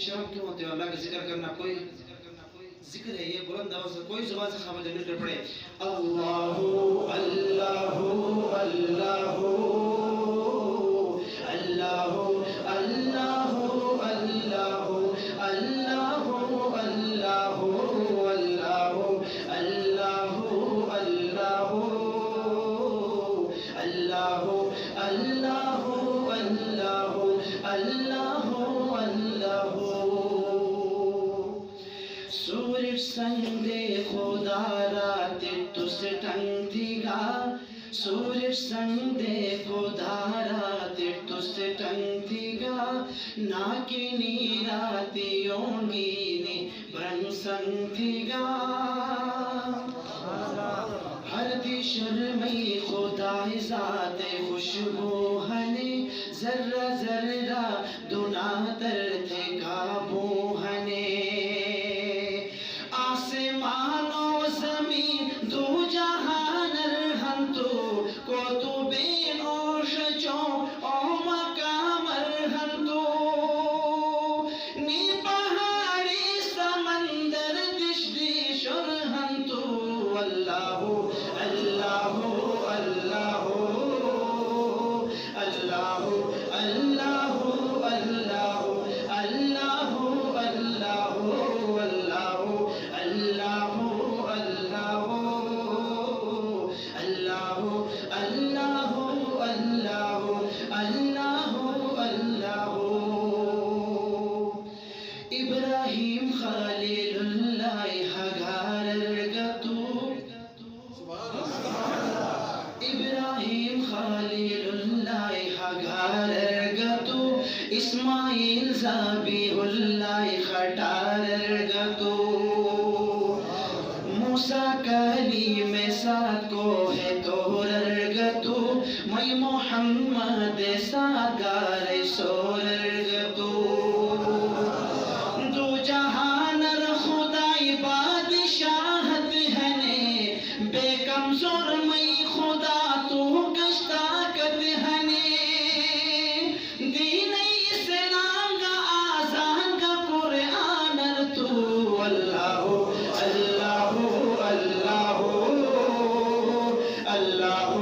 شرم کیوں ہوتے ہو؟ اللہ کا ذکر کرنا کوئی ذکر ہے، یہ بلند آواز سے کوئی زبان سے خبر نہیں کر پڑے. اللہ اللہ اللہ اللہ اللہ اللہ اللہ اللہ اللہ اللہ اللہ اللہ اللہ اللہ. سورج سنگے خدا رات تس ٹنگا، سورج سنگے خدا رات تس ٹنگا، ناکنی راتیوں گینی برن سنگا. ہر دی شرمی خدا ذات خوشبو ہنے، ذرہ ذرہ دنا تر تھے کعبو ہنے. آسمان و زمین دو جہان ارہنتو کو تو بین اوش چون او مقام ارہنتو. نی پہاڑی سمندر دش دیش ارہنتو. اللہ اللہ اللہ اللہ اللہ اللہ اللہ اللہ اللہ اللہ اللہ اللہ اللہ اللہ اللہ اللہ. ابراہیم خلیل اللہ ہگار ارگتو، ابراہیم خلیل اللہ ہگار ارگتو، اسماعیل ذبیح اللہ خٹار ارگتو. موسیٰ کلیم ساتھ کو ہے تور ارگتو، میں محمد ساگار سور ارگتو. دو جہان ار خدای بادشاہت ہنے، بے کمزور میں خدا تو کش طاقت ہنے. دین اسلام کا آزان کا قرآن ار تو. اللہ اللہ اللہ اللہ